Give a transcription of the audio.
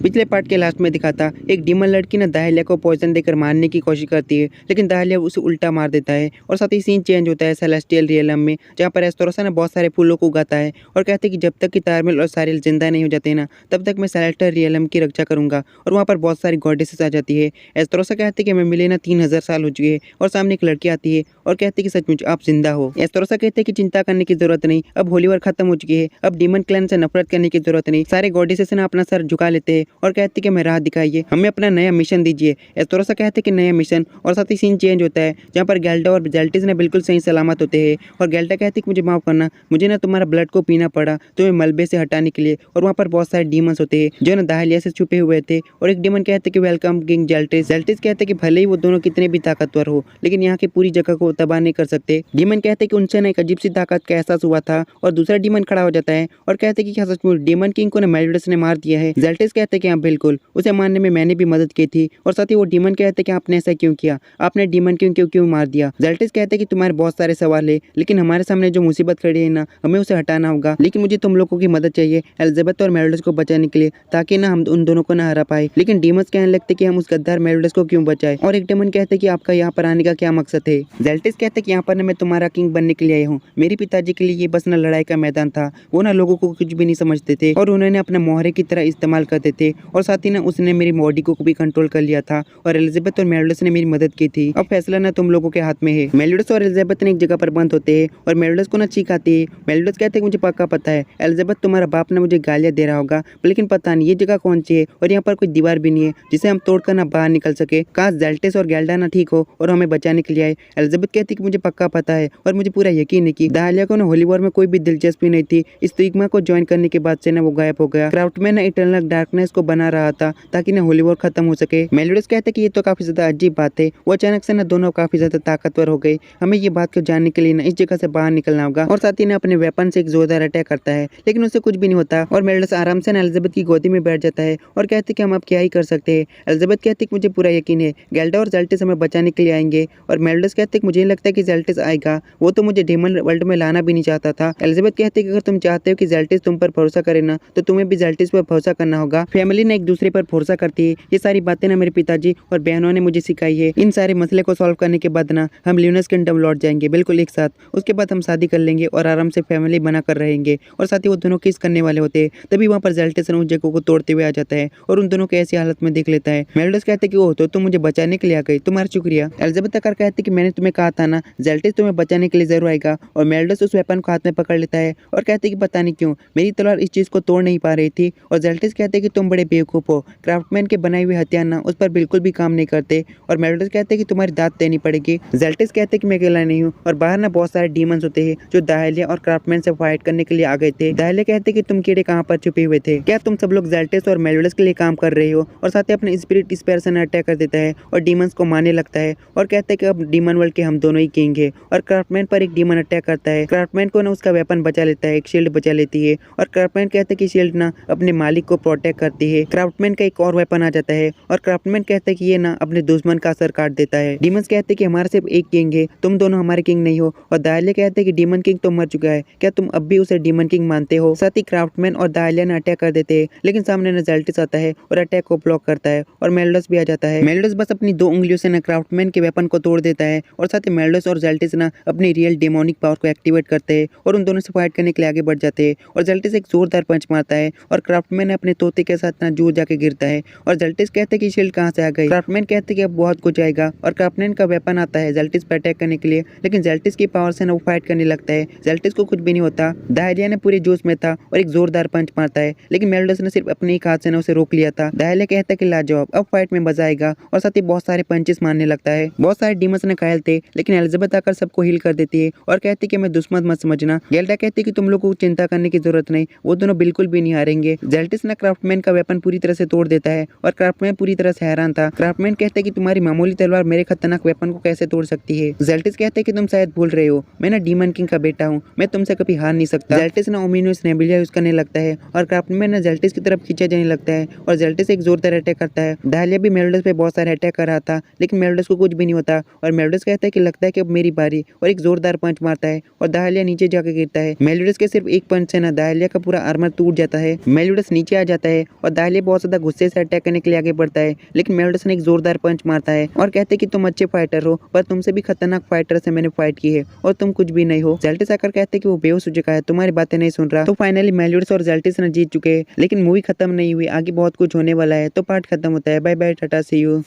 पिछले पार्ट के लास्ट में दिखा था एक डीमन लड़की ना दाहिलिया को पॉइजन देकर मारने की कोशिश करती है, लेकिन दाहिलिया उसे उल्टा मार देता है। और साथ ही सीन चेंज होता है सेलेस्टियल रियलम में, जहाँ पर एस्तोरसा ना बहुत सारे फूलों को उगाता है और कहते हैं कि जब तक कि तारमिल और सारिल जिंदा नहीं हो जाते ना, तब तक मैं सेलेस्टियल रियलम की रक्षा करूंगा। और वहाँ पर बहुत सारी गॉडेसेस आ जाती है। एस्तोरसा कहते हैं कि हमें मिले ना 3000 साल हो चुके हैं। और सामने एक लड़की आती है और कहती है कि सचमुच आप जिंदा हो। एस्तोरसा कहते हैं कि चिंता करने की जरूरत नहीं, अब होली वॉर खत्म हो चुकी है, अब डीमन क्लैन से नफरत करने की जरूरत नहीं। सारे गॉडेसेस ना अपना सर झुका लेते हैं और कहते हैं कि हमें राह दिखाइए, हमें अपना नया मिशन दीजिए। एस्तोरसा कहते हैं कि नया मिशन। और साथ ही सीन चेंज होता है, जहाँ पर गेल्डा और जेल्टिस ने बिल्कुल सही सलामत होते हैं। और गेल्डा कहती है कि मुझे माफ करना, मुझे ना तुम्हारा ब्लड को पीना पड़ा तुम्हें मलबे से हटाने के लिए। और वहाँ पर बहुत सारे डीमंस होते हैं जो ना दाहिलिया से छुपे हुए थे। और एक डीमन कहते हैं कि वेलकम किंग जेल्टिस। जेल्टिस कहते हैं कि भले ही वो दोनों कितने भी ताकतवर हो, लेकिन यहाँ की पूरी जगह को तबाह नहीं कर सकते। डीमन कहते हैं कि उनसे ना एक अजीब सी ताकत का एहसास हुआ था। और दूसरा डीमन खड़ा हो जाता है और कहते हैं कि क्या सचमुच डीमन किंग को ना मेलिडस ने मार दिया है। जेल्टिस कहते हैं कि हाँ बिल्कुल, उसे मारने में मैंने भी मदद की थी। और साथ ही वो डीमन कहते हैं कि आपने ऐसा क्यों किया, आपने डीमन किंग क्यों क्यों मार दिया। जेल्टिस कहते हैं कि तुम्हारे बहुत सारे सवाल है, लेकिन हमारे सामने जो मुसीबत खड़ी है ना, हमें उसे हटाना होगा। लेकिन मुझे तुम लोगों की मदद चाहिए एलिजाबेथ और मेलिडस को बचाने के लिए, ताकि ना हम उन दोनों को ना हरा पाए। लेकिन डीमंस कहने लगते कि हम उस गद्दार मेलिडस को क्यों बचाए। और एक डीमन कहते कि आपका यहाँ पर आने का क्या मकसद है। जेल्टिस कहते कि यहाँ पर ना मैं तुम्हारा किंग बनने के लिए आया हूँ। मेरे पिताजी के लिए ये बस ना लड़ाई का मैदान था। वो ना लोगों को कुछ भी नहीं समझते थे और उन्होंने अपने मोहरे की तरह इस्तेमाल करते थे। और साथ ही ना उसने मेरी बॉडी को भी कंट्रोल कर लिया था और एलिजाबेथ और मेलिडस ने मेरी मदद की थी। अब फैसला ना तुम लोगों के हाथ में है। मेलिडस और एलिजाबेथ ने एक जगह पर बंद होते हैं और मेलिडस को ना चीख आती है। मेलिडस कहते हैं मुझे पक्का पता है एलिजाबेथ तुम्हारा बाप ने मुझे गालियां दे रहा होगा, लेकिन पता नहीं ये जगह कौन सी है और यहाँ पर कोई दीवार भी नहीं है जिसे हम तोड़कर ना बाहर निकल सके। काश जेल्टिस और गेल्डा ना ठीक हो और हमें बचाने के लिए आए। एलिजाबेथ कहती है कि मुझे पक्का पता है और मुझे पूरा यकीन है कि दाहिलिया को ना होली वॉर में कोई भी दिलचस्पी नहीं थी। इस स्टिग्मा को ज्वाइन करने के बाद से ना वो गायब हो गया। क्राफ्टमैन ना इटर्नल डार्कनेस को बना रहा था ताकि ना होली वॉर खत्म हो सके। मेलिडस कहते कि ये तो काफी ज्यादा अजीब बात है। वो अचानक से ना दोनों काफी ज्यादा ताकतवर हो गए। हमें ये बात को जानने के लिए ना इस जगह से बाहर निकलना होगा। और साथ ही ना अपने वेपन से एक जोरदार अटैक करता है, लेकिन उसे कुछ भी नहीं होता। और मेलिडस आराम से ना एलिजाबेथ की गोदी में बैठ जाता है और कहते कि हम अब क्या ही कर सकते हैं। एलिजाबेथ कहती कि मुझे पूरा यकीन है गेल्डा और जेल्टिस हमें बचाने के लिए आएंगे। और मेलिडस कहते कि मुझे नहीं लगता कि जेल्टिस आएगा, वो तो मुझे डीमन वर्ल्ड में लाना भी नहीं चाहता था। एलिजाबेथ कहती कि अगर तुम चाहते हो कि जेल्टिस तुम पर भरोसा करे ना, तो तुम्हें भी जेल्टिस पर भरोसा करना होगा। फैमिली ने एक दूसरे पर भरोसा करती है। ये सारी बातें ना मेरे पिताजी और बहनों ने मुझे सिखाई है। इन सारे मसले को सॉल्व करने के बाद ना हम ल्यूनस किंगडम लौट जाएंगे बिल्कुल एक साथ। उसके बाद हम शादी कर लेंगे और आराम से फैमिली बना कर रहेंगे। और साथ ही वो दोनों किस करने वाले होते हैं, तभी वहाँ पर जेल्टिस उस जगह को तोड़ते हुए आ जाता है और उन दोनों को ऐसी हालत में देख लेता है। मेलिडस कहते कि ओह तो तुम मुझे बचाने के लिए आ गई, तुम्हारा शुक्रिया। एलिजाबेथ आकर कहती कि मैंने तुम्हें कहा था ना जेल्टिस तुम्हें बचाने के लिए जरूर आएगा। और मेलिडस उस वेपन को हाथ में पकड़ लेता है और कहते कि पता नहीं क्यों मेरी तलवार इस चीज को तोड़ नहीं पा रही थी। और जेल्टिस कहते कि तुम बड़े बेवकूफ हो, क्राफ्टमैन के बनाए हुए हथियार ना उस पर बिल्कुल भी काम नहीं करते। और मेलिडस कहते कि तुम्हारी दाद देनी पड़ेगी। जेल्टिस कहते कि मैं अकेला नहीं हूँ और बाहर ना बहुत सारे डीमंस होते हैं जो दाहिलिया और क्राफ्टमैन से फाइट करने के लिए आ गए थे। दाहिलिया कहते कि तुम कीड़े कहाँ पर छुपे हुए थे, क्या तुम सब लोग जेल्टिस और मेलिडस के लिए काम कर रहे हो। और साथ ही अपने स्पिरिट स्पेयर से अटैक कर देता है और डीमंस को मारने लगता है और कहता है कि अब डीमन वर्ल्ड के हम दोनों ही किंग है। और क्राफ्टमैन पर एक डीमन अटैक करता है। क्राफ्टमैन को ना उसका वेपन बचा लेता है, एक शील्ड बचा लेती है। और क्राफ्टमैन कहता है कि शील्ड ना अपने मालिक को प्रोटेक्ट करती है। क्राफ्टमैन का एक और वेपन आ जाता है और क्राफ्टमैन कहता है कि ये ना अपने दुश्मन का सर काट देता है। डीमंस कहते हैं कि हमारा सिर्फ एक किंग है, तुम दोनों हमारे किंग नहीं हो। और दाहिलिया कहते हैं कि डीमन किंग तो मर चुका है, क्या तुम अब भी उसे डीमन किंग मानते हो। साथ ही क्राफ्टमैन और दाहिलिया ने अटैक कर देते हैं, लेकिन सामने ना जेल्टिस आता है और अटैक को ब्लॉक करता है और मेलिडस भी आ जाता है। मेलिडस बस अपनी 2 उंगलियों से ना क्राफ्टमैन के वेपन को तोड़ देता है। और साथ ही मेलिडस और जेल्टिस ना अपनी रियल डेमोनिक पावर को एक्टिवेट करते हैं और उन दोनों से फाइट करने के लिए आगे बढ़ जाते हैं। और जेल्टिस एक जोरदार पंच मारता है और क्राफ्टमैन अपने तोते के साथ ना दूर जाके गिरता है। और जेल्टिस कहते हैं कि शील्ड कहाँ से आ गई। क्राफ्टमैन कहते हैं कि अब बहुत कुछ आएगा और क्राफ्टमैन का वेपन आता है जेल्टिस पर अटैक करने के लिए, लेकिन जेल्टिस की पावर से ना वो फाइट करने लगता है। जेल्टिस को कुछ भी नहीं होता। दाहिलिया ने पूरे जोश में था और एक जोरदार पंच मारता है, लेकिन मेलिडस ने सिर्फ अपने एक हाथ से ना उसे रोक लिया था। दाहिलिया कहता है कि लाजवाब, अब फाइट में मजा आएगा। और साथ ही बहुत सारे पंचेस मारने लगता है। बहुत सारे डीमंस ने घायल थे, लेकिन एलिजाबेथ आकर सबको हील कर देती है और कहती है कि मैं दुश्मन मत समझना। गेल्डा कहती है कि तुम लोगों को चिंता करने की जरूरत नहीं, वो दोनों बिल्कुल भी नहीं हारेंगे। जेल्टिस ने क्राफ्टमैन का वेपन पूरी तरह से तोड़ देता है और क्राफ्टमैन पूरी तरह से हैरान था। क्राफ्टमैन कहते हैं कि तुम्हारी मामूली तलवार मेरे खतरनाक वेपन को कैसे तोड़ सकती है। जेल्टिस कहते हैं कि तुम शायद भूल रहे हो, मैं ना डीमन किंग का बेटा हूँ, मैं तुमसे कभी हार नहीं सकता। जेल्टिस ना ओमिनियस नेबुला यूज करने लगता है और क्राफ्टमैन ने जेल्टिस की तरफ खींचा जाने लगता है और जेल्टिस एक जोरदार अटैक करता है। दाहिलिया भी मेलिडस पे बहुत सारे अटैक कर रहा था, लेकिन मेलिडस को कुछ भी नहीं होता। और मेलिडस कहता है कि लगता है कि अब मेरी बारी, और एक जोरदार पंच मारता है और दाहिलिया नीचे जाकर गिरता है। मेलिडस के सिर्फ एक पंच से ना दाहिलिया का पूरा आर्मर टूट जाता है। मेलिडस नीचे आ जाता है और दाहिलिया बहुत ज्यादा गुस्से से अटैक करने के लिए आगे बढ़ता है, लेकिन मेलोडसन एक जोरदार पंच मारता है और कहते हैं कि तुम अच्छे फाइटर हो, पर तुमसे भी खतरनाक फाइटर से मैंने फाइट की है और तुम कुछ भी नहीं हो। जेल्टिस आकर कहते हैं कि वो बेहोश हो चुका है, तुम्हारी बातें नहीं सुन रहा। तो फाइनली मेलोडस और जेल्टिस ने जीत चुके हैं, लेकिन मूवी खत्म नहीं हुई, आगे बहुत कुछ होने वाला है। तो पार्ट खत्म होता है। Bye bye, tata, see you.